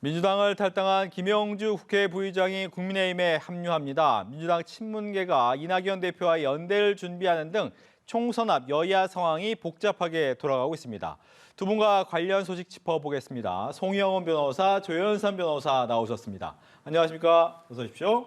민주당을 탈당한 김영주 국회 부의장이 국민의힘에 합류합니다. 민주당 친문계가 이낙연 대표와 연대를 준비하는 등 총선 앞 여야 상황이 복잡하게 돌아가고 있습니다. 두 분과 관련 소식 짚어보겠습니다. 송영원 변호사, 조현선 변호사 나오셨습니다. 안녕하십니까? 어서 오십시오.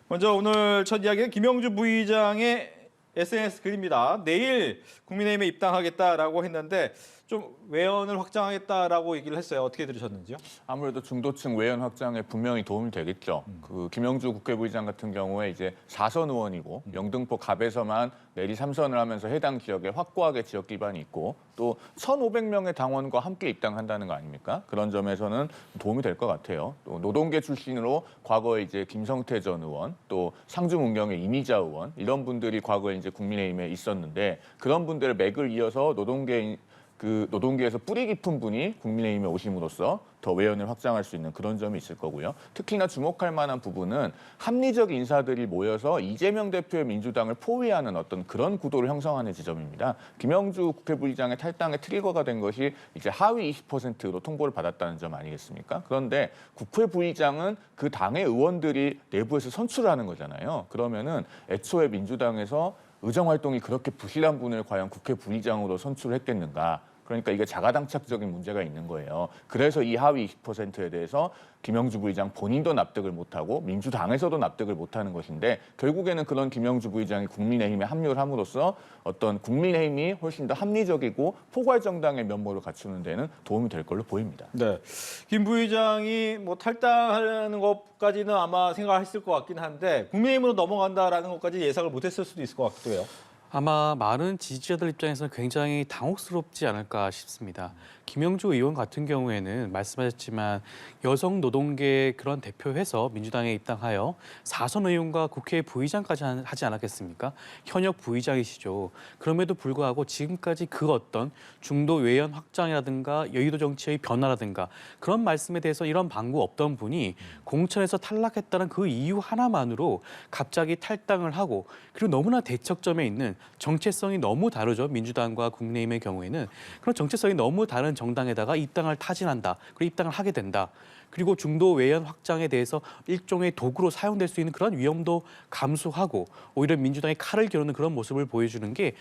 먼저 오늘 첫 이야기는 김영주 부의장의 SNS 글입니다. 내일 국민의힘에 입당하겠다라고 했는데 좀 외연을 확장하겠다라고 얘기를 했어요. 어떻게 들으셨는지요? 아무래도 중도층 외연 확장에 분명히 도움이 되겠죠. 그 김영주 국회부의장 같은 경우에 이제 4선 의원이고 영등포 갑에서만 내리 3선을 하면서 해당 지역에 확고하게 지역 기반이 있고 또 1,500명의 당원과 함께 입당한다는 거 아닙니까? 그런 점에서는 도움이 될 것 같아요. 또 노동계 출신으로 과거에 이제 김성태 전 의원, 또 상주 문경의 이미자 의원 이런 분들이 과거에 이제 국민의힘에 있었는데 그런 분들의 맥을 이어서 노동계에서 뿌리 깊은 분이 국민의힘에 오심으로써 더 외연을 확장할 수 있는 그런 점이 있을 거고요. 특히나 주목할 만한 부분은 합리적 인사들이 모여서 이재명 대표의 민주당을 포위하는 어떤 그런 구도를 형성하는 지점입니다. 김영주 국회부의장의 탈당의 트리거가 된 것이 이제 하위 20%로 통보를 받았다는 점 아니겠습니까? 그런데 국회부의장은 그 당의 의원들이 내부에서 선출을 하는 거잖아요. 그러면은 애초에 민주당에서 의정활동이 그렇게 부실한 분을 과연 국회부의장으로 선출했겠는가? 그러니까 이게 자가당착적인 문제가 있는 거예요. 그래서 이 하위 20%에 대해서 김영주 부의장 본인도 납득을 못하고 민주당에서도 납득을 못하는 것인데 결국에는 그런 김영주 부의장이 국민의힘에 합류를 함으로써 어떤 국민의힘이 훨씬 더 합리적이고 포괄 정당의 면모를 갖추는 데는 도움이 될 걸로 보입니다. 네, 김 부의장이 뭐 탈당하는 것까지는 아마 생각했을 것 같긴 한데 국민의힘으로 넘어간다라는 것까지 예상을 못했을 수도 있을 것 같기도 해요. 아마 많은 지지자들 입장에서는 굉장히 당혹스럽지 않을까 싶습니다. 김영주 의원 같은 경우에는 말씀하셨지만 여성 노동계 그런 대표해서 민주당에 입당하여 4선 의원과 국회 부의장까지 하지 않았겠습니까? 현역 부의장이시죠. 그럼에도 불구하고 지금까지 그 어떤 중도 외연 확장이라든가 여의도 정치의 변화라든가 그런 말씀에 대해서 이런 방구 없던 분이 공천에서 탈락했다는 그 이유 하나만으로 갑자기 탈당을 하고 그리고 너무나 대척점에 있는 정체성이 너무 다르죠. 민주당과 국민의힘의 경우에는. 그런 정체성이 너무 다른 정당에다가 입당을 타진한다. 그리고 입당을 하게 된다. 그리고 중도 외연 확장에 대해서 일종의 도구로 사용될 수 있는 그런 위험도 감수하고 오히려 민주당의 칼을 겨누는 그런 모습을 보여주는 게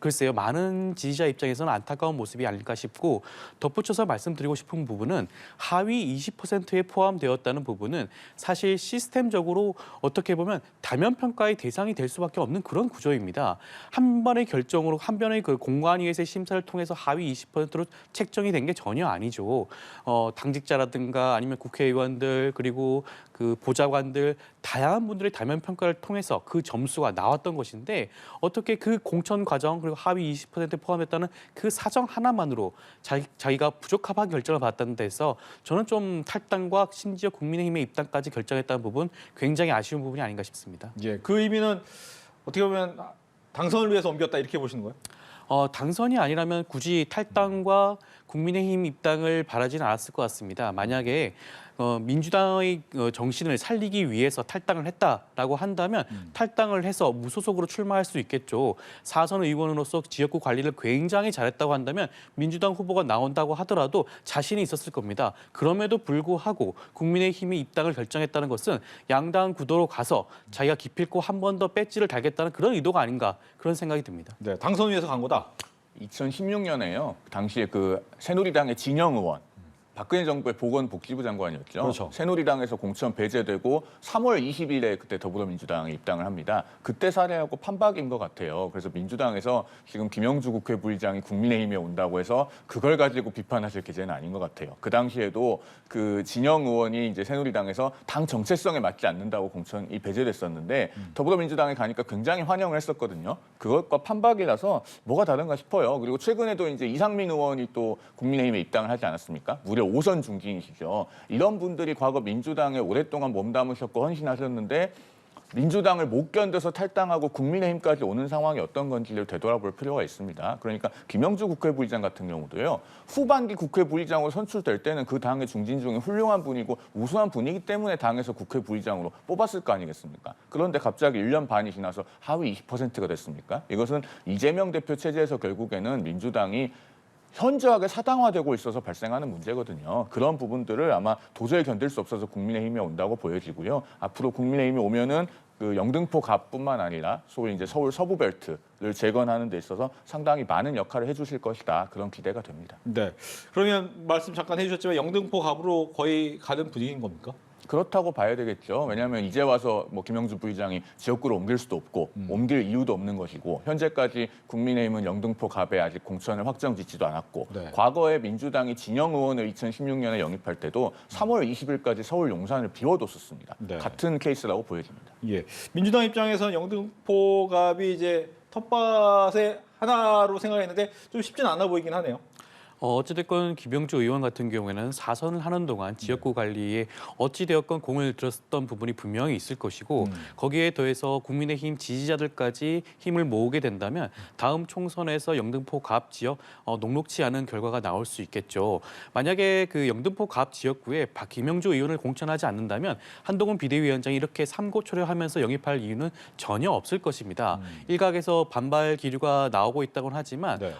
글쎄요. 많은 지지자 입장에서는 안타까운 모습이 아닐까 싶고 덧붙여서 말씀드리고 싶은 부분은 하위 20%에 포함되었다는 부분은 사실 시스템적으로 어떻게 보면 다면 평가의 대상이 될 수밖에 없는 그런 구조입니다. 한 번의 결정으로 한 번의 그 공관위에서의 심사를 통해서 하위 20%로 책정이 된 게 전혀 아니죠. 당직자라든가 아니면 국회의원들 그리고 그 보좌관들 다양한 분들의 다면 평가를 통해서 그 점수가 나왔던 것인데 어떻게 그 공천 과정 그리고 하위 20%에 포함했다는 그 사정 하나만으로 자기가 부적합한 결정을 받았다는 데서 저는 좀 탈당과 심지어 국민의힘의 입당까지 결정했다는 부분 굉장히 아쉬운 부분이 아닌가 싶습니다. 예, 그 의미는 어떻게 보면 당선을 위해서 옮겼다 이렇게 보시는 거예요? 당선이 아니라면 굳이 탈당과 국민의힘 입당을 바라지는 않았을 것 같습니다. 만약에 민주당의 정신을 살리기 위해서 탈당을 했다라고 한다면 탈당을 해서 무소속으로 출마할 수 있겠죠. 4선 의원으로서 지역구 관리를 굉장히 잘했다고 한다면 민주당 후보가 나온다고 하더라도 자신이 있었을 겁니다. 그럼에도 불구하고 국민의힘이 입당을 결정했다는 것은 양당 구도로 가서 자기가 기필코 한 번 더 배지를 달겠다는 그런 의도가 아닌가 그런 생각이 듭니다. 네, 당선 위해서 간 거다. 2016년에요. 당시에 그 새누리당의 진영 의원. 박근혜 정부의 보건복지부 장관이었죠. 그렇죠. 새누리당에서 공천 배제되고 3월 20일에 그때 더불어민주당에 입당을 합니다. 그때 사례하고 판박인 것 같아요. 그래서 민주당에서 지금 김영주 국회부의장이 국민의힘에 온다고 해서 그걸 가지고 비판하실 계제는 아닌 것 같아요. 그 당시에도 그 진영 의원이 이제 새누리당에서 당 정체성에 맞지 않는다고 공천이 배제됐었는데 더불어민주당에 가니까 굉장히 환영을 했었거든요. 그것과 판박이라서 뭐가 다른가 싶어요. 그리고 최근에도 이제 이상민 의원이 또 국민의힘에 입당을 하지 않았습니까? 무려 5선 중진이시죠. 이런 분들이 과거 민주당에 오랫동안 몸담으셨고 헌신하셨는데 민주당을 못 견뎌서 탈당하고 국민의힘까지 오는 상황이 어떤 건지를 되돌아볼 필요가 있습니다. 그러니까 김영주 국회부의장 같은 경우도요. 후반기 국회부의장으로 선출될 때는 그 당의 중진 중에 훌륭한 분이고 우수한 분이기 때문에 당에서 국회부의장으로 뽑았을 거 아니겠습니까? 그런데 갑자기 1년 반이 지나서 하위 20%가 됐습니까? 이것은 이재명 대표 체제에서 결국에는 민주당이 현저하게 사당화되고 있어서 발생하는 문제거든요. 그런 부분들을 아마 도저히 견딜 수 없어서 국민의힘이 온다고 보여지고요. 앞으로 국민의힘이 오면은 그 영등포 갑뿐만 아니라 소위 이제 서울 서부 벨트를 재건하는 데 있어서 상당히 많은 역할을 해주실 것이다. 그런 기대가 됩니다. 네. 그러면 말씀 잠깐 해주셨지만 영등포 갑으로 거의 가는 분위기인 겁니까? 그렇다고 봐야 되겠죠. 왜냐하면 이제 와서 뭐 김영주 부의장이 지역구로 옮길 수도 없고 옮길 이유도 없는 것이고 현재까지 국민의힘은 영등포 갑에 아직 공천을 확정짓지도 않았고 네. 과거에 민주당이 진영 의원을 2016년에 영입할 때도 3월 20일까지 서울 용산을 비워뒀었습니다. 네. 같은 케이스라고 보여집니다. 예. 민주당 입장에서는 영등포 갑이 이제 텃밭의 하나로 생각했는데 좀 쉽지는 않아 보이긴 하네요. 어찌됐건 김영주 의원 같은 경우에는 4선을 하는 동안 지역구 관리에 어찌되었건 공을 들였던 부분이 분명히 있을 것이고 거기에 더해서 국민의힘 지지자들까지 힘을 모으게 된다면 다음 총선에서 영등포 갑 지역 녹록치 않은 결과가 나올 수 있겠죠. 만약에 그 영등포 갑 지역구에 김영주 의원을 공천하지 않는다면 한동훈 비대위원장이 이렇게 삼고초려하면서 영입할 이유는 전혀 없을 것입니다. 일각에서 반발 기류가 나오고 있다고는 하지만 네.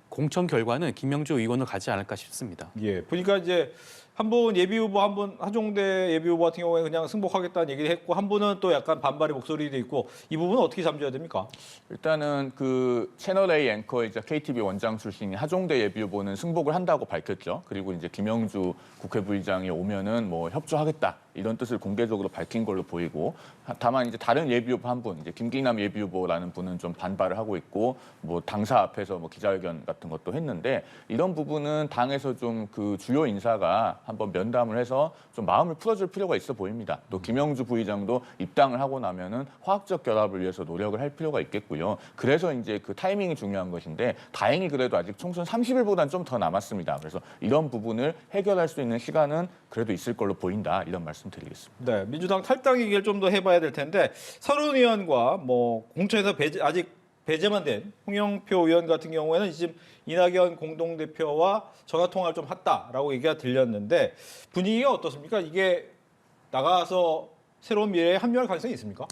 공천 결과는 김영주 의원을 가지 않을까 싶습니다. 예. 보니까 이제 한 분 예비 후보 한 분 하종대 예비 후보 같은 경우에 그냥 승복하겠다는 얘기를 했고 한 분은 또 약간 반발의 목소리도 있고 이 부분은 어떻게 잠재워야 됩니까? 일단은 그 채널 A 앵커이자 KTV 원장 출신인 하종대 예비 후보는 승복을 한다고 밝혔죠. 그리고 이제 김영주 국회 부의장이 오면은 뭐 협조하겠다 이런 뜻을 공개적으로 밝힌 걸로 보이고 다만 이제 다른 예비 후보 한 분, 이제 김기남 예비 후보라는 분은 좀 반발을 하고 있고 뭐 당사 앞에서 뭐 기자회견 같은 것도 했는데 이런 부분은 당에서 좀 그 주요 인사가 한번 면담을 해서 좀 마음을 풀어줄 필요가 있어 보입니다. 또 김영주 부의장도 입당을 하고 나면은 화학적 결합을 위해서 노력을 할 필요가 있겠고요. 그래서 이제 그 타이밍이 중요한 것인데 다행히 그래도 아직 총선 30일보다는 좀 더 남았습니다. 그래서 이런 부분을 해결할 수 있는 시간은 그래도 있을 걸로 보인다. 이런 말씀드리겠습니다. 네. 민주당 탈당 얘기를 좀 더 해봐야 될 텐데 서른 의원과 뭐 공천에서 아직 배제만 된 홍영표 의원 같은 경우에는 지금 이낙연 공동대표와 전화 통화를 좀 했다라고 얘기가 들렸는데 분위기가 어떻습니까? 이게 나가서 새로운 미래에 합류할 가능성이 있습니까?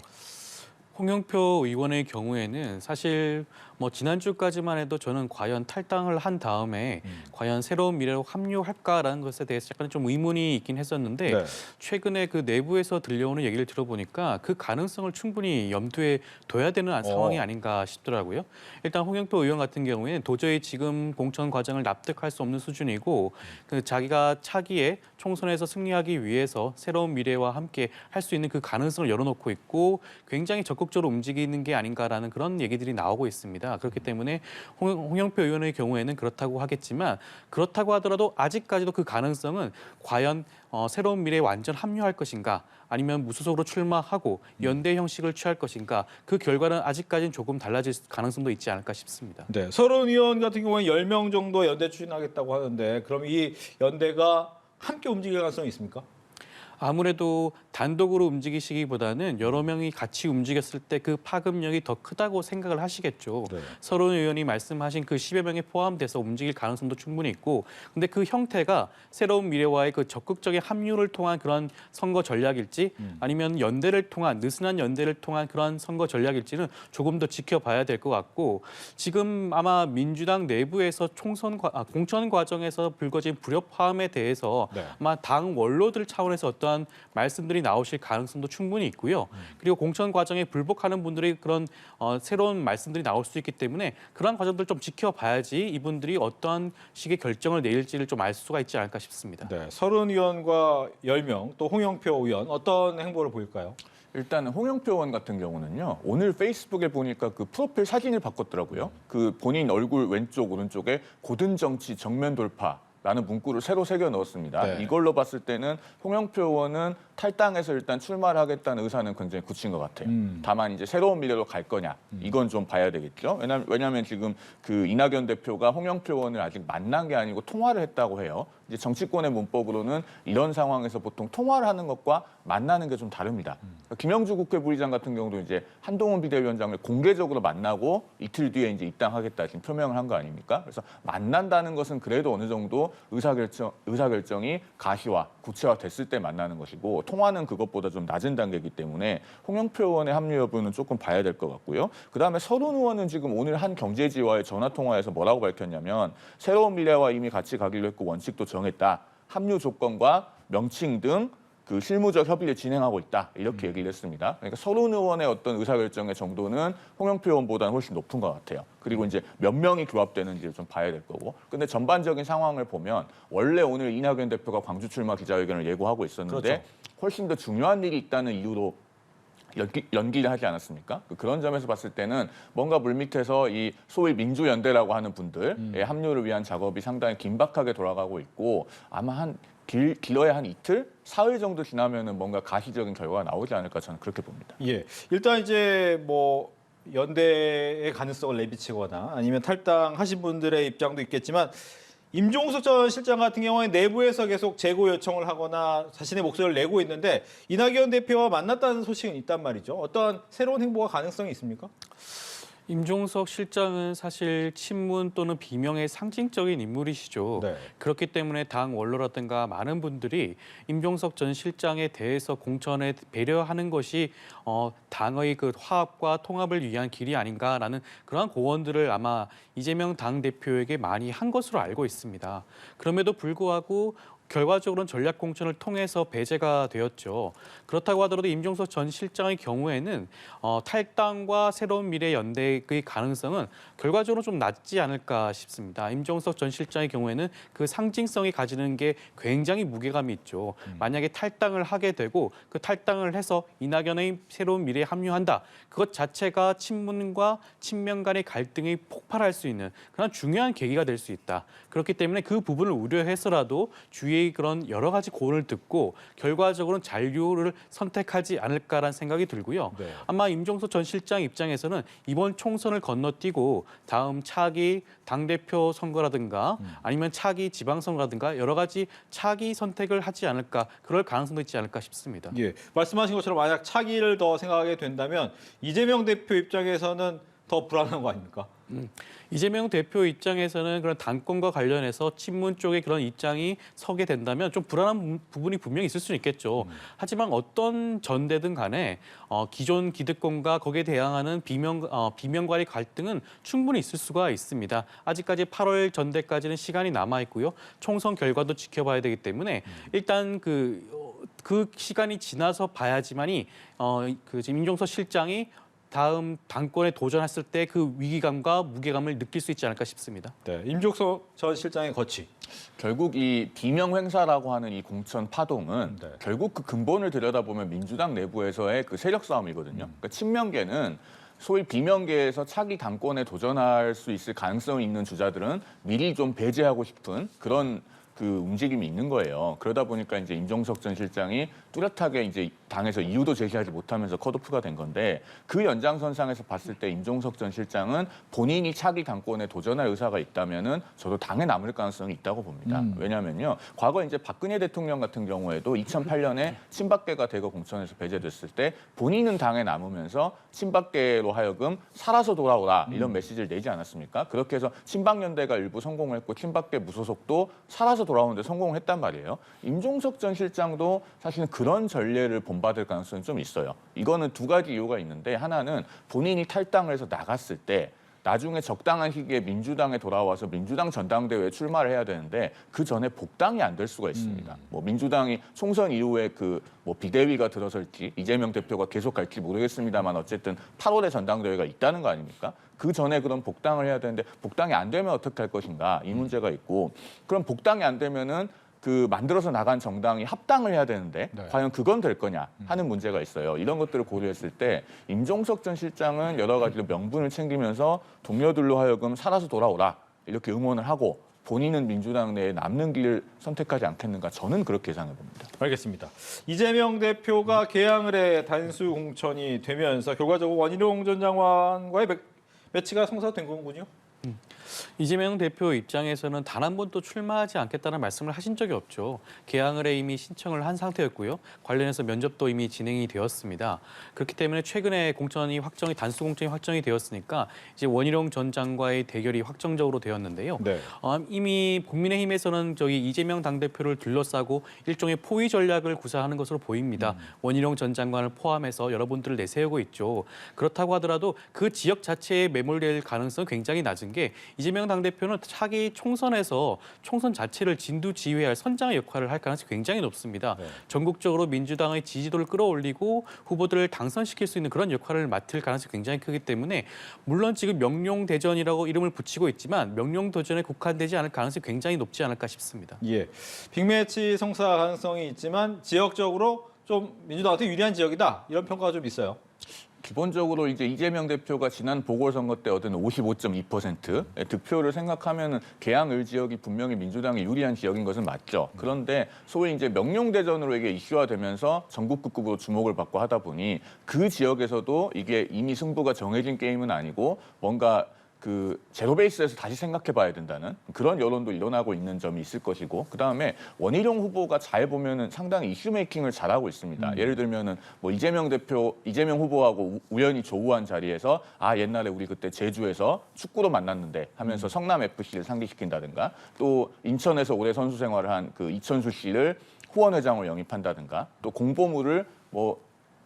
홍영표 의원의 경우에는 사실 뭐 지난주까지만 해도 저는 과연 탈당을 한 다음에 과연 새로운 미래로 합류할까라는 것에 대해서 약간 좀 의문이 있긴 했었는데 네. 최근에 그 내부에서 들려오는 얘기를 들어보니까 그 가능성을 충분히 염두에 둬야 되는 상황이 아닌가 싶더라고요. 일단 홍영표 의원 같은 경우에는 도저히 지금 공천 과정을 납득할 수 없는 수준이고 그 자기가 차기에 총선에서 승리하기 위해서 새로운 미래와 함께 할 수 있는 그 가능성을 열어놓고 있고 굉장히 적극적으로 움직이는 게 아닌가라는 그런 얘기들이 나오고 있습니다. 그렇기 때문에 홍영표 의원의 경우에는 그렇다고 하겠지만 그렇다고 하더라도 아직까지도 그 가능성은 과연 새로운 미래에 완전 합류할 것인가 아니면 무소속으로 출마하고 연대 형식을 취할 것인가 그 결과는 아직까지는 조금 달라질 가능성도 있지 않을까 싶습니다. 네. 서른 의원 같은 경우에 10명 정도 연대 추진하겠다고 하는데 그럼 이 연대가 함께 움직일 가능성이 있습니까? 아무래도 단독으로 움직이시기보다는 여러 명이 같이 움직였을 때 그 파급력이 더 크다고 생각을 하시겠죠. 네. 서른 의원이 말씀하신 그 10여 명이 포함돼서 움직일 가능성도 충분히 있고 근데 그 형태가 새로운 미래와의 그 적극적인 합류를 통한 그런 선거 전략일지 아니면 연대를 통한 느슨한 연대를 통한 그런 선거 전략일지는 조금 더 지켜봐야 될 것 같고 지금 아마 민주당 내부에서 공천 과정에서 불거진 불협화음에 대해서 네. 아마 당 원로들 차원에서 어떠한 말씀들이 나오실 가능성도 충분히 있고요. 그리고 공천 과정에 불복하는 분들이 그런 새로운 말씀들이 나올 수 있기 때문에 그런 과정들 좀 지켜봐야지 이분들이 어떠한 식의 결정을 내릴지를 좀 알 수가 있지 않을까 싶습니다. 네. 서른 의원과 10명 또 홍영표 의원 어떤 행보를 보일까요? 일단 홍영표 의원 같은 경우는요. 오늘 페이스북에 보니까 그 프로필 사진을 바꿨더라고요. 그 본인 얼굴 왼쪽 오른쪽에 고든 정치 정면 돌파라는 문구를 새로 새겨 넣었습니다. 네. 이걸로 봤을 때는 홍영표 의원은 탈당해서 일단 출마를 하겠다는 의사는 굉장히 굳힌 것 같아요. 다만 이제 새로운 미래로 갈 거냐 이건 좀 봐야 되겠죠. 왜냐하면 지금 그 이낙연 대표가 홍영표 의원을 아직 만난 게 아니고 통화를 했다고 해요. 이제 정치권의 문법으로는 이런 상황에서 보통 통화를 하는 것과 만나는 게 좀 다릅니다. 김영주 국회부의장 같은 경우도 이제 한동훈 비대위원장을 공개적으로 만나고 이틀 뒤에 이제 입당하겠다 지금 표명을 한 거 아닙니까? 그래서 만난다는 것은 그래도 어느 정도 의사결정이 가시화, 구체화 됐을 때 만나는 것이고 통화는 그것보다 좀 낮은 단계이기 때문에 홍영표 의원의 합류 여부는 조금 봐야 될 것 같고요. 그다음에 서른 의원은 지금 오늘 한 경제지와의 전화 통화에서 뭐라고 밝혔냐면 새로운 미래와 이미 같이 가기로 했고 원칙도 정했다. 합류 조건과 명칭 등 그 실무적 협의를 진행하고 있다. 이렇게 얘기를 했습니다. 그러니까 서른 의원의 어떤 의사결정의 정도는 홍영표 의원보다는 훨씬 높은 것 같아요. 그리고 이제 몇 명이 규합되는지를 좀 봐야 될 거고. 근데 전반적인 상황을 보면 원래 오늘 이낙연 대표가 광주 출마 기자회견을 예고하고 있었는데 그렇죠. 훨씬 더 중요한 일이 있다는 이유로 연기를 하지 않았습니까? 그런 점에서 봤을 때는 뭔가 물밑에서 이 소위 민주연대라고 하는 분들의 합류를 위한 작업이 상당히 긴박하게 돌아가고 있고 아마 길어야 한 이틀, 사흘 정도 지나면은 뭔가 가시적인 결과가 나오지 않을까 저는 그렇게 봅니다. 예, 일단 이제 뭐 연대의 가능성을 내비치거나 아니면 탈당하신 분들의 입장도 있겠지만 임종석 전 실장 같은 경우에 내부에서 계속 재고 요청을 하거나 자신의 목소리를 내고 있는데 이낙연 대표와 만났다는 소식은 있단 말이죠. 어떤 새로운 행보가 가능성이 있습니까? 임종석 실장은 사실 친문 또는 비명의 상징적인 인물이시죠. 네. 그렇기 때문에 당 원로라든가 많은 분들이 임종석 전 실장에 대해서 공천에 배려하는 것이 당의 그 화합과 통합을 위한 길이 아닌가라는 그러한 고언들을 아마 이재명 당대표에게 많이 한 것으로 알고 있습니다. 그럼에도 불구하고 결과적으로는 전략 공천을 통해서 배제가 되었죠. 그렇다고 하더라도 임종석 전 실장의 경우에는 탈당과 새로운 미래 연대의 가능성은 결과적으로 좀 낮지 않을까 싶습니다. 임종석 전 실장의 경우에는 그 상징성이 가지는 게 굉장히 무게감이 있죠. 만약에 탈당을 하게 되고 그 탈당을 해서 이낙연의 새로운 미래에 합류한다. 그것 자체가 친문과 친명 간의 갈등이 폭발할 수 있는 그런 중요한 계기가 될 수 있다. 그렇기 때문에 그 부분을 우려해서라도 주위의 그런 여러 가지 고언을 듣고 결과적으로는 잔류를 선택하지 않을까라는 생각이 들고요. 네. 아마 임종석 전 실장 입장에서는 이번 총선을 건너뛰고 다음 차기 당대표 선거라든가 아니면 차기 지방선거라든가 여러 가지 차기 선택을 하지 않을까 그럴 가능성도 있지 않을까 싶습니다. 예, 말씀하신 것처럼 만약 차기를 더 생각하게 된다면 이재명 대표 입장에서는 더 불안한 거 아닙니까? 이재명 대표 입장에서는 그런 당권과 관련해서 친문 쪽의 그런 입장이 서게 된다면 좀 불안한 부분이 분명히 있을 수는 있겠죠. 하지만 어떤 전대든 간에 기존 기득권과 거기에 대항하는 비명간의 갈등은 충분히 있을 수가 있습니다. 아직까지 8월 전대까지는 시간이 남아 있고요. 총선 결과도 지켜봐야 되기 때문에 일단 그 시간이 지나서 봐야지만이 지금 임종석 실장이 다음 당권에 도전했을 때 그 위기감과 무게감을 느낄 수 있지 않을까 싶습니다. 네, 임종석 전 실장의 거취. 결국 이 비명 행사라고 하는 이 공천 파동은 네. 결국 그 근본을 들여다보면 민주당 내부에서의 그 세력 싸움이거든요. 그러니까 친명계는 소위 비명계에서 차기 당권에 도전할 수 있을 가능성이 있는 주자들은 미리 좀 배제하고 싶은 그런 그 움직임이 있는 거예요. 그러다 보니까 이제 임종석 전 실장이 뚜렷하게 이제 당에서 이유도 제시하지 못하면서 컷오프가 된 건데 그 연장선상에서 봤을 때 임종석 전 실장은 본인이 차기 당권에 도전할 의사가 있다면은 저도 당에 남을 가능성이 있다고 봅니다. 왜냐하면요, 과거 이제 박근혜 대통령 같은 경우에도 2008년에 친박계가 대거 공천에서 배제됐을 때 본인은 당에 남으면서 친박계로 하여금 살아서 돌아오라 이런 메시지를 내지 않았습니까? 그렇게 해서 친박연대가 일부 성공했고 친박계 무소속도 살아서 돌아오는데 성공을 했단 말이에요. 임종석 전 실장도 사실은 그런 전례를 본받을 가능성이 좀 있어요. 이거는 두 가지 이유가 있는데 하나는 본인이 탈당을 해서 나갔을 때 나중에 적당한 시기에 민주당에 돌아와서 민주당 전당대회에 출마를 해야 되는데 그 전에 복당이 안 될 수가 있습니다. 뭐 민주당이 총선 이후에 뭐 비대위가 들어설지 이재명 대표가 계속 갈지 모르겠습니다만 어쨌든 8월에 전당대회가 있다는 거 아닙니까? 그 전에 그럼 복당을 해야 되는데 복당이 안 되면 어떻게 할 것인가 이 문제가 있고 그럼 복당이 안 되면은 그 만들어서 나간 정당이 합당을 해야 되는데 네. 과연 그건 될 거냐 하는 문제가 있어요. 이런 것들을 고려했을 때 임종석 전 실장은 여러 가지로 명분을 챙기면서 동료들로 하여금 살아서 돌아오라 이렇게 응원을 하고 본인은 민주당 내에 남는 길을 선택하지 않겠는가 저는 그렇게 예상해 봅니다. 알겠습니다. 이재명 대표가 개항을 해 단수 공천이 되면서 결과적으로 원희룡 전 장관과의 매치가 성사된 거군요. 이재명 대표 입장에서는 단 한 번도 출마하지 않겠다는 말씀을 하신 적이 없죠. 개항을 이미 신청을 한 상태였고요. 관련해서 면접도 이미 진행이 되었습니다. 그렇기 때문에 최근에 단수 공천이 확정이 되었으니까 이제 원희룡 전 장관과의 대결이 확정적으로 되었는데요. 네. 이미 국민의힘에서는 이재명 당대표를 둘러싸고 일종의 포위 전략을 구사하는 것으로 보입니다. 원희룡 전 장관을 포함해서 여러분들을 내세우고 있죠. 그렇다고 하더라도 그 지역 자체에 매몰될 가능성은 굉장히 낮은 게 이재명 당대표는 차기 총선에서 총선 자체를 진두지휘할 선장의 역할을 할 가능성이 굉장히 높습니다. 네. 전국적으로 민주당의 지지도를 끌어올리고 후보들을 당선시킬 수 있는 그런 역할을 맡을 가능성이 굉장히 크기 때문에 물론 지금 명룡대전이라고 이름을 붙이고 있지만 명룡도전에 국한되지 않을 가능성이 굉장히 높지 않을까 싶습니다. 예, 빅매치 성사 가능성이 있지만 지역적으로 좀 민주당한테 유리한 지역이다 이런 평가가 좀 있어요. 기본적으로 이제 이재명 대표가 지난 보궐선거 때 얻은 55.2%의 득표를 생각하면은 개항을 지역이 분명히 민주당이 유리한 지역인 것은 맞죠. 그런데 소위 이제 명룡대전으로 이게 이슈화되면서 전국극으로 주목을 받고 하다 보니 그 지역에서도 이게 이미 승부가 정해진 게임은 아니고 뭔가 그 제로 베이스에서 다시 생각해봐야 된다는 그런 여론도 일어나고 있는 점이 있을 것이고 그다음에 원희룡 후보가 잘 보면은 상당히 이슈 메이킹을 잘하고 있습니다. 예를 들면은 뭐 이재명 후보하고 우연히 조우한 자리에서 옛날에 우리 그때 제주에서 축구로 만났는데 하면서 성남 FC를 상기시킨다든가 또 인천에서 오래 선수 생활을 한 그 이천수 씨를 후원회장으로 영입한다든가 또 공보물을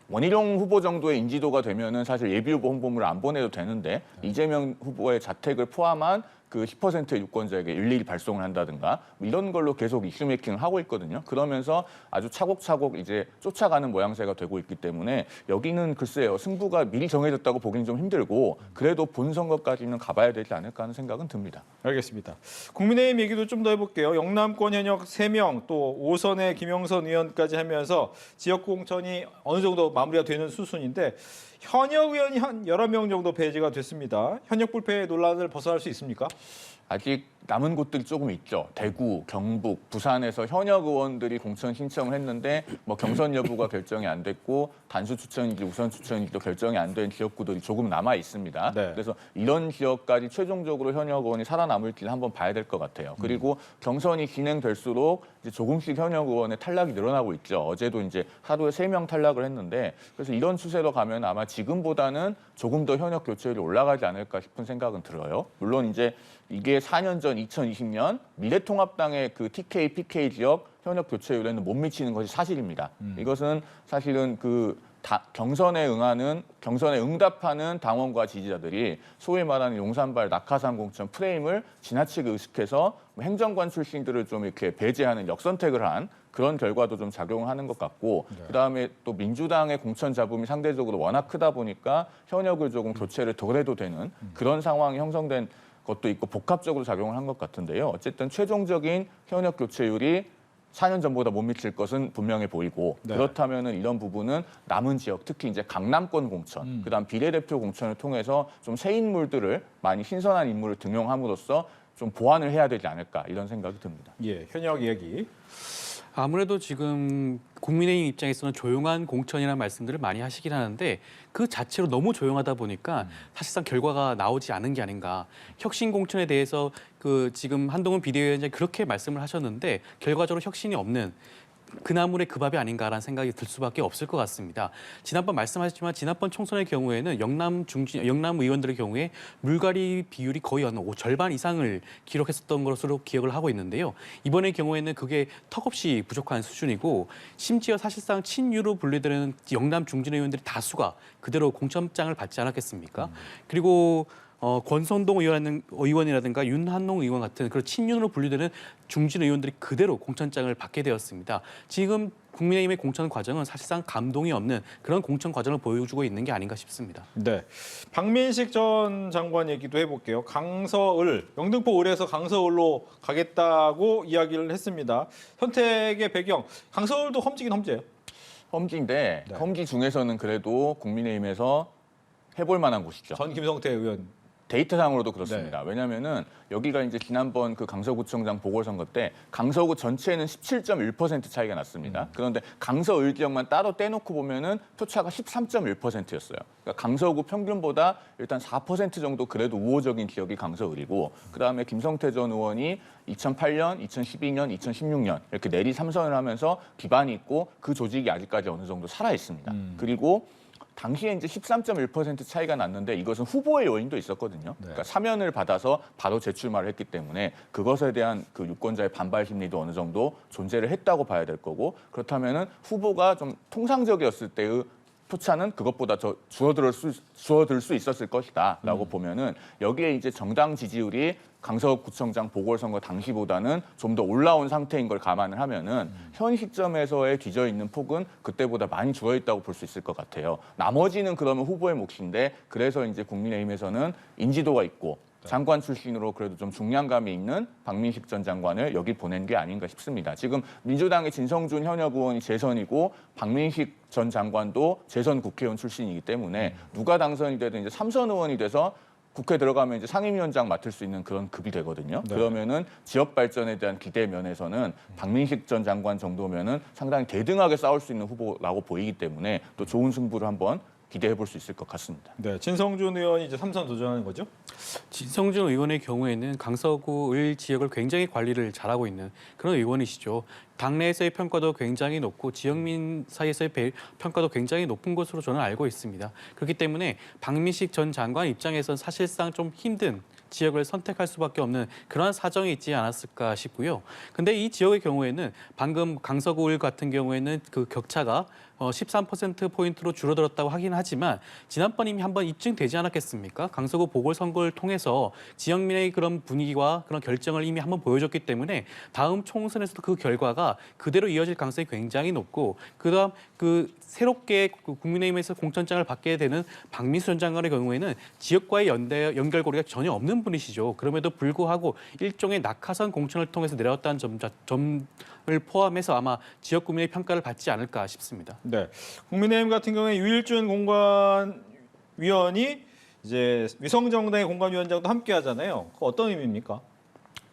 원희룡 후보 정도의 인지도가 되면은 사실 예비후보 홍보물을 안 보내도 되는데 이재명 후보의 자택을 포함한 그 10%의 유권자에게 일일이 발송을 한다든가 이런 걸로 계속 이슈 메이킹을 하고 있거든요. 그러면서 아주 차곡차곡 이제 쫓아가는 모양새가 되고 있기 때문에 여기는 글쎄요. 승부가 미리 정해졌다고 보기는 좀 힘들고 그래도 본선거까지는 가봐야 되지 않을까 하는 생각은 듭니다. 알겠습니다. 국민의힘 얘기도 좀 더 해볼게요. 영남권 현역 3명 또 5선의 김영선 의원까지 하면서 지역 공천이 어느 정도 마무리가 되는 수순인데 현역 의원이 한 여러 명 정도 배제가 됐습니다. 현역 불패 논란을 벗어날 수 있습니까? 아직 남은 곳들이 조금 있죠. 대구, 경북, 부산에서 현역 의원들이 공천 신청을 했는데 뭐 경선 여부가 결정이 안 됐고 단수 추천인지 우선 추천인지도 결정이 안 된 지역구들이 조금 남아 있습니다. 네. 그래서 이런 지역까지 최종적으로 현역 의원이 살아남을지를 한번 봐야 될 것 같아요. 그리고 경선이 진행될수록 이제 조금씩 현역 의원의 탈락이 늘어나고 있죠. 어제도 이제 하루에 3명 탈락을 했는데 그래서 이런 추세로 가면 아마 지금보다는 조금 더 현역 교체율이 올라가지 않을까 싶은 생각은 들어요. 물론 이제 이게 4년 전 2020년 미래통합당의 그 TK, PK 지역 현역 교체율에는 못 미치는 것이 사실입니다. 이것은 사실은 경선에 응답하는 당원과 지지자들이 소위 말하는 용산발 낙하산 공천 프레임을 지나치게 의식해서 행정관 출신들을 좀 이렇게 배제하는 역선택을 한 그런 결과도 좀 작용하는 것 같고 그다음에 또 민주당의 공천 잡음이 상대적으로 워낙 크다 보니까 현역을 조금 교체를 덜 해도 되는 그런 상황이 형성된 것도 있고 복합적으로 작용을 한 것 같은데요. 어쨌든 최종적인 현역 교체율이 4년 전보다 못 미칠 것은 분명해 보이고 네. 그렇다면은 이런 부분은 남은 지역 특히 이제 강남권 공천, 그다음 비례대표 공천을 통해서 좀 새 인물들을 많이 신선한 인물을 등용함으로써 좀 보완을 해야 되지 않을까 이런 생각이 듭니다. 예, 현역 이야기. 아무래도 지금 국민의힘 입장에서는 조용한 공천이라는 말씀들을 많이 하시긴 하는데 그 자체로 너무 조용하다 보니까 사실상 결과가 나오지 않은 게 아닌가. 혁신 공천에 대해서 지금 한동훈 비대위원장이 그렇게 말씀을 하셨는데 결과적으로 혁신이 없는 그나물의 그 밥이 아닌가라는 생각이 들 수밖에 없을 것 같습니다. 지난번 말씀하셨지만 지난번 총선의 경우에는 영남 의원들의 경우에 물갈이 비율이 거의 절반 이상을 기록했었던 것으로 기억을 하고 있는데요. 이번의 경우에는 그게 턱없이 부족한 수준이고 심지어 사실상 친유로 분류되는 영남 중진 의원들이 다수가 그대로 공천장을 받지 않았겠습니까? 그리고 권선동 의원이라든가 윤한농 의원 같은 그런 친윤으로 분류되는 중진 의원들이 그대로 공천장을 받게 되었습니다. 지금 국민의힘의 공천 과정은 사실상 감동이 없는 그런 공천 과정을 보여주고 있는 게 아닌가 싶습니다. 네, 박민식 전 장관 얘기도 해볼게요. 강서을, 영등포 을에서 강서을로 가겠다고 이야기를 했습니다. 선택의 배경, 강서을도 험지긴 험지예요. 험지인데 네. 험지 중에서는 그래도 국민의힘에서 해볼 만한 곳이죠. 전 김성태 의원. 데이터상으로도 그렇습니다. 왜냐하면은 여기가 이제 지난번 그 강서구청장 보궐선거 때 강서구 전체는 17.1% 차이가 났습니다. 그런데 강서을 지역만 따로 떼놓고 보면은 표차가 13.1%였어요. 그러니까 강서구 평균보다 일단 4% 정도 그래도 우호적인 지역이 강서을이고, 그다음에 김성태 전 의원이 2008년, 2012년, 2016년 이렇게 내리 3선을 하면서 기반이 있고 그 조직이 아직까지 어느 정도 살아 있습니다. 그리고 당시에 이제 13.1% 차이가 났는데 이것은 후보의 요인도 있었거든요. 그러니까 사면을 받아서 바로 재출마를 했기 때문에 그것에 대한 그 유권자의 반발 심리도 어느 정도 존재를 했다고 봐야 될 거고, 그렇다면은 후보가 좀 통상적이었을 때의 표차는 그것보다 더 줄어들 수 있었을 것이다라고 보면은 여기에 이제 정당 지지율이 강서구청장 보궐선거 당시보다는 좀 더 올라온 상태인 걸 감안을 하면은 현 시점에서의 뒤져 있는 폭은 그때보다 많이 줄어 있다고 볼 수 있을 것 같아요. 나머지는 그러면 후보의 몫인데, 그래서 이제 국민의힘에서는 인지도가 있고 장관 출신으로 그래도 좀 중량감이 있는 박민식 전 장관을 여기 보낸 게 아닌가 싶습니다. 지금 민주당의 진성준 현역 의원이 재선이고 박민식 전 장관도 재선 국회의원 출신이기 때문에 누가 당선이 되든 이제 3선 의원이 돼서 국회 들어가면 이제 상임위원장 맡을 수 있는 그런 급이 되거든요. 그러면은 지역 발전에 대한 기대 면에서는 박민식 전 장관 정도면은 상당히 대등하게 싸울 수 있는 후보라고 보이기 때문에 또 좋은 승부를 한번 기대해 볼 수 있을 것 같습니다. 네, 진성준 의원이 이제 3선 도전하는 거죠? 진성준 의원의 경우에는 강서구 을 지역을 굉장히 관리를 잘하고 있는 그런 의원이시죠. 당내에서의 평가도 굉장히 높고 지역민 사이에서의 평가도 굉장히 높은 것으로 저는 알고 있습니다. 그렇기 때문에 박민식 전 장관 입장에서는 사실상 좀 힘든 지역을 선택할 수밖에 없는 그러한 사정이 있지 않았을까 싶고요. 근데 이 지역의 경우에는 방금 강서구을 같은 경우에는 그 격차가 13%포인트로 줄어들었다고 하긴 하지만 지난번 이미 한번 입증되지 않았겠습니까? 강서구 보궐선거를 통해서 지역민의 그런 분위기와 그런 결정을 이미 한번 보여줬기 때문에 다음 총선에서도 그 결과가 그대로 이어질 가능성이 굉장히 높고, 그다음 그 새롭게 국민의힘에서 공천장을 받게 되는 박민수 전 장관의 경우에는 지역과의 연결고리가 전혀 없는 분이시죠. 그럼에도 불구하고 일종의 낙하산 공천을 통해서 내려왔다는 점을 포함해서 아마 지역 국민의 평가를 받지 않을까 싶습니다. 네, 국민의힘 같은 경우에 유일준 공관위원이 이제 위성정당의 공관위원장도 함께 하잖아요. 그 어떤 의미입니까?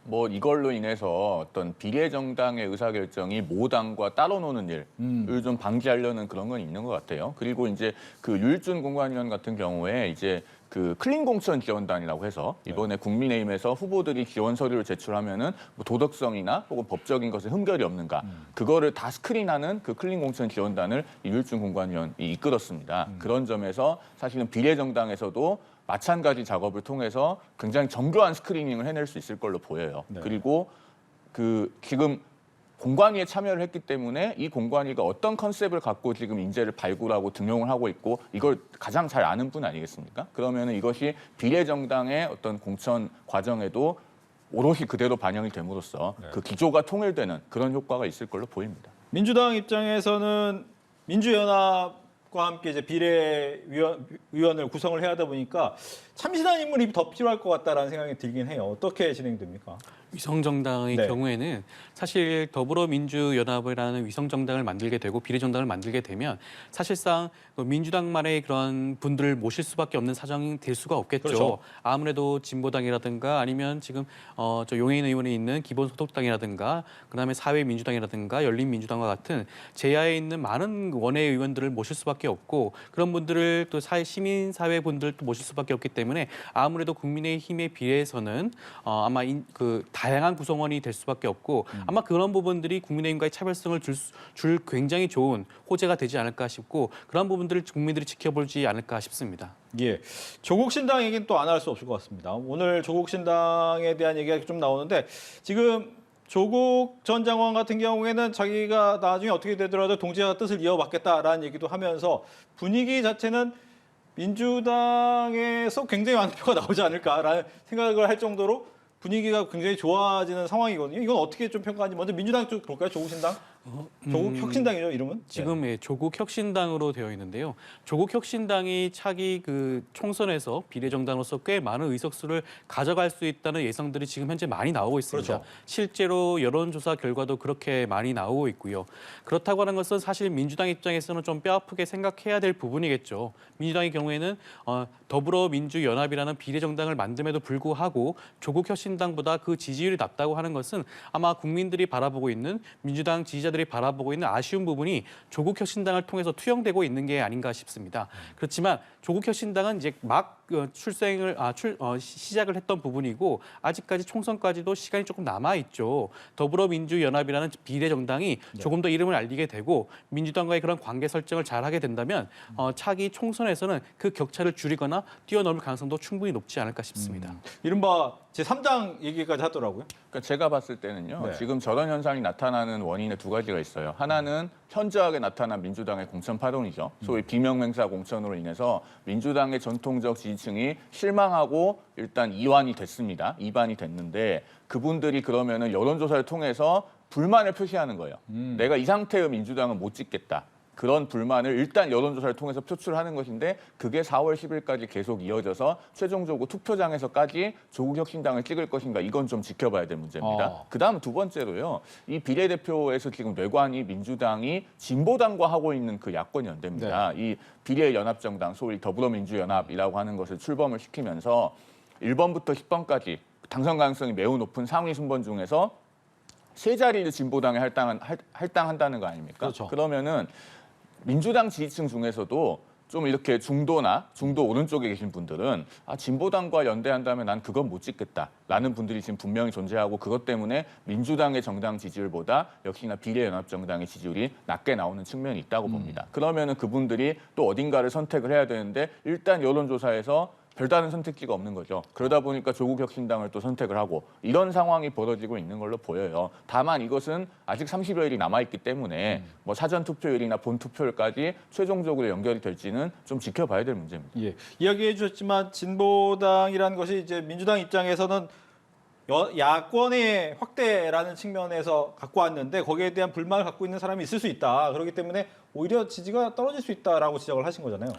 뭐 이걸로 인해서 어떤 비례정당의 의사결정이 모당과 따로 노는 일을 좀 방지하려는 그런 건 있는 것 같아요. 그리고 이제 그 유일준 공관위원 같은 경우에 이제 그 클린 공천 지원단이라고 해서 이번에 국민의힘에서 후보들이 지원 서류를 제출하면은 뭐 도덕성이나 혹은 법적인 것에 흠결이 없는가, 그거를 다 스크린하는 그 클린 공천 지원단을 유일준 공관위원이 이끌었습니다. 그런 점에서 사실은 비례정당에서도 마찬가지 작업을 통해서 굉장히 정교한 스크리닝을 해낼 수 있을 걸로 보여요. 그리고 그 지금 공관위에 참여를 했기 때문에 이 공관위가 어떤 컨셉을 갖고 지금 인재를 발굴하고 등용을 하고 있고 이걸 가장 잘 아는 분 아니겠습니까? 그러면 이것이 비례정당의 어떤 공천 과정에도 오롯이 그대로 반영이 됨으로써 그 기조가 통일되는 그런 효과가 있을 걸로 보입니다. 민주당 입장에서는 민주연합과 함께 이제 비례위원을 구성을 해야 하다 보니까 참신한 인물이 더 필요할 것 같다라는 생각이 들긴 해요. 어떻게 진행됩니까? 위성정당의 네. 경우에는 사실 더불어민주연합이라는 위성정당을 만들게 되고 비례정당을 만들게 되면 사실상 민주당만의 그런 분들을 모실 수밖에 없는 사정이 될 수가 없겠죠. 그렇죠. 아무래도 진보당이라든가 아니면 지금 저 용해인 의원이 있는 기본소득당이라든가 그다음에 사회민주당이라든가 열린민주당과 같은 제야에 있는 많은 원외 의원들을 모실 수밖에 없고, 그런 분들을 또 시민사회 분들도 모실 수밖에 없기 때문에 아무래도 국민의힘에 비해서는 아마 그 다양한 구성원이 될 수밖에 없고 아마 그런 부분들이 국민의힘과의 차별성을 줄 굉장히 좋은 호재가 되지 않을까 싶고, 그런 부분들을 국민들이 지켜보지 않을까 싶습니다. 예, 조국 신당 얘기는 또 안 할 수 없을 것 같습니다. 오늘 조국 신당에 대한 얘기가 좀 나오는데, 지금 조국 전 장관 같은 경우에는 자기가 나중에 어떻게 되더라도 동지와 뜻을 이어받겠다라는 얘기도 하면서 분위기 자체는 민주당에서 굉장히 많은 표가 나오지 않을까라는 생각을 할 정도로 분위기가 굉장히 좋아지는 상황이거든요. 이건 어떻게 좀 평가하는지 먼저 민주당 쪽 볼까요? 조국 신당? 조국 혁신당이죠, 이름은? 지금 예, 조국 혁신당으로 되어 있는데요. 조국 혁신당이 차기 그 총선에서 비례정당으로서 꽤 많은 의석수를 가져갈 수 있다는 예상들이 지금 현재 많이 나오고 있습니다. 그렇죠. 실제로 여론조사 결과도 그렇게 많이 나오고 있고요. 그렇다고 하는 것은 사실 민주당 입장에서는 좀 뼈아프게 생각해야 될 부분이겠죠. 민주당의 경우에는 더불어민주연합이라는 비례정당을 만듦에도 불구하고 조국 혁신당보다 그 지지율이 낮다고 하는 것은 아마 국민들이 바라보고 있는 민주당 지지자들이 바라보고 있는 아쉬운 부분이 조국 혁신당을 통해서 투영되고 있는 게 아닌가 싶습니다. 그렇지만 조국 혁신당은 이제 막 시작을 했던 부분이고 아직까지 총선까지도 시간이 조금 남아 있죠. 더불어민주연합이라는 비례정당이 조금 더 이름을 알리게 되고 민주당과의 그런 관계 설정을 잘하게 된다면 차기 총선에서는 그 격차를 줄이거나 뛰어넘을 가능성도 충분히 높지 않을까 싶습니다. 이른바 제3당 얘기까지 하더라고요. 그러니까 제가 봤을 때는요. 네. 지금 저런 현상이 나타나는 원인에 두 가지가 있어요. 하나는 현저하게 나타난 민주당의 공천 파동이죠. 소위 비명맹사 공천으로 인해서 민주당의 전통적 지지층이 실망하고 일단 이완이 됐습니다. 이반이 됐는데 그분들이 그러면은 여론조사를 통해서 불만을 표시하는 거예요. 내가 이 상태의 민주당은 못 짓겠다. 그런 불만을 일단 여론조사를 통해서 표출하는 것인데 그게 4월 10일까지 계속 이어져서 최종적으로 투표장에서까지 조국 혁신당을 찍을 것인가 이건 좀 지켜봐야 될 문제입니다. 그다음 두 번째로요. 이 비례대표에서 지금 뇌관이 민주당이 진보당과 하고 있는 그 야권 연대입니다. 이 비례연합정당 소위 더불어민주연합이라고 하는 것을 출범을 시키면서 1번부터 10번까지 당선 가능성이 매우 높은 상위 순번 중에서 세 자리를 진보당에 할당한다는 거 아닙니까? 그렇죠. 그러면은 민주당 지지층 중에서도 좀 이렇게 중도 오른쪽에 계신 분들은 진보당과 연대한다면 난 그건 못 찍겠다라는 분들이 지금 분명히 존재하고 그것 때문에 민주당의 정당 지지율보다 역시나 비례연합정당의 지지율이 낮게 나오는 측면이 있다고 봅니다. 그러면은 그분들이 또 어딘가를 선택을 해야 되는데 일단 여론조사에서 별다른 선택지가 없는 거죠. 그러다 보니까 조국 혁신당을 또 선택을 하고 이런 상황이 벌어지고 있는 걸로 보여요. 다만 이것은 아직 30여일이 남아있기 때문에 뭐 사전 투표율이나 본 투표율까지 최종적으로 연결이 될지는 좀 지켜봐야 될 문제입니다. 예. 이야기해 주셨지만 진보당이라는 것이 이제 민주당 입장에서는 야권의 확대라는 측면에서 갖고 왔는데 거기에 대한 불만을 갖고 있는 사람이 있을 수 있다. 그렇기 때문에 오히려 지지가 떨어질 수 있다라고 지적을 하신 거잖아요.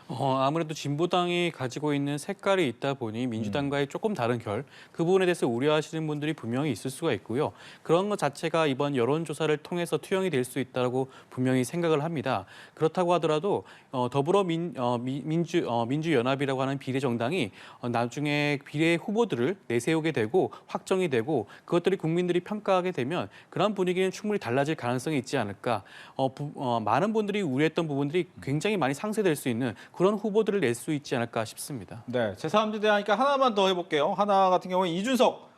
아무래도 진보당이 가지고 있는 색깔이 있다 보니 민주당과의 조금 다른 그 부분에 대해서 우려하시는 분들이 분명히 있을 수가 있고요. 그런 것 자체가 이번 여론조사를 통해서 투영이 될 수 있다고 분명히 생각을 합니다. 그렇다고 하더라도 민주연합이라고 하는 비례정당이 나중에 비례 후보들을 내세우게 되고 확정이 되고 그것들이 국민들이 평가하게 되면 그런 분위기는 충분히 달라질 가능성이 있지 않을까. 많은 분들이 우려했던 부분들이 굉장히 많이 상쇄될 수 있는 그런 후보들을 낼 수 있지 않을까 싶습니다. 네, 제3지대 하니까 하나만 더 해볼게요. 하나 같은 경우에 이준석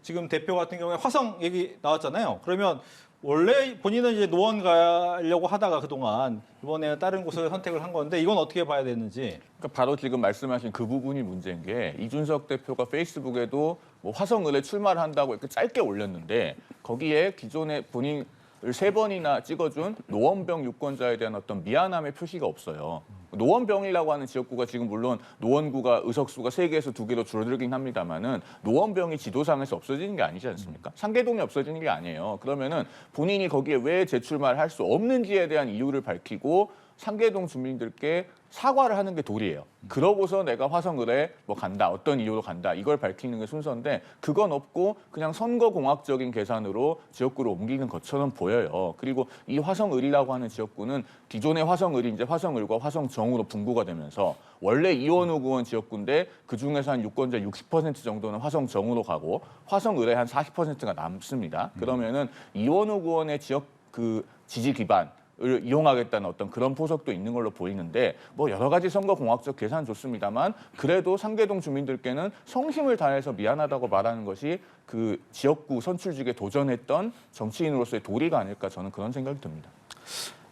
지금 대표 같은 경우에 화성 얘기 나왔잖아요. 그러면 원래 본인은 이제 노원 가려고 하다가 그동안 이번에는 다른 곳을 선택을 한 건데 이건 어떻게 봐야 되는지. 그러니까 바로 지금 말씀하신 그 부분이 문제인 게 이준석 대표가 페이스북에도 뭐 화성을에 출마를 한다고 이렇게 짧게 올렸는데 거기에 기존에 본인을 3번이나 찍어준 노원병 유권자에 대한 어떤 미안함의 표시가 없어요. 노원병이라고 하는 지역구가 지금 물론 노원구가 의석수가 3개에서 2개로 줄어들긴 합니다만은 노원병이 지도상에서 없어지는 게 아니지 않습니까? 상계동이 없어지는 게 아니에요. 그러면은 본인이 거기에 왜 재출마를 할 수 없는지에 대한 이유를 밝히고 상계동 주민들께 사과를 하는 게 도리예요. 그러고서 내가 화성을에 뭐 간다, 어떤 이유로 간다 이걸 밝히는 게 순서인데 그건 없고 그냥 선거공학적인 계산으로 지역구를 옮기는 것처럼 보여요. 그리고 이 화성을이라고 하는 지역구는 기존의 화성을이 이제 화성을과 화성정으로 분구가 되면서 원래 이원우 의원 지역구인데 그중에서 한 유권자 60% 정도는 화성정으로 가고 화성을에 한 40%가 남습니다. 그러면은 이원우 의원의 지역 그 지지 기반 을 이용하겠다는 어떤 그런 포석도 있는 걸로 보이는데 뭐 여러 가지 선거공학적 계산 좋습니다만 그래도 상계동 주민들께는 성심을 다해서 미안하다고 말하는 것이 그 지역구 선출직에 도전했던 정치인으로서의 도리가 아닐까 저는 그런 생각이 듭니다.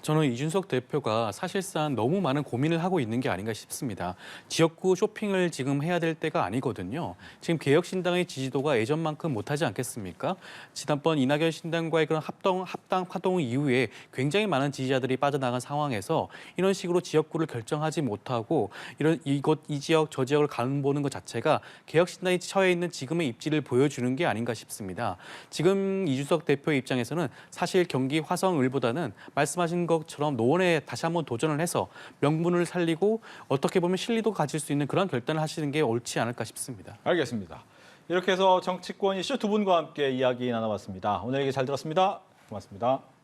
저는 이준석 대표가 사실상 너무 많은 고민을 하고 있는 게 아닌가 싶습니다. 지역구 쇼핑을 지금 해야 될 때가 아니거든요. 지금 개혁신당의 지지도가 예전만큼 못하지 않겠습니까? 지난번 이낙연 신당과의 그런 합당 파동 이후에 굉장히 많은 지지자들이 빠져나간 상황에서 이런 식으로 지역구를 결정하지 못하고 이 지역 저 지역을 가보는 것 자체가 개혁신당이 처해 있는 지금의 입지를 보여주는 게 아닌가 싶습니다. 지금 이준석 대표의 입장에서는 사실 경기 화성을보다는 말씀하신 것처럼 노원에 다시 한번 도전을 해서 명분을 살리고 어떻게 보면 실리도 가질 수 있는 그런 결단을 하시는 게 옳지 않을까 싶습니다. 알겠습니다. 이렇게 해서 정치권 이슈 두 분과 함께 이야기 나눠봤습니다. 오늘 얘기 잘 들었습니다. 고맙습니다.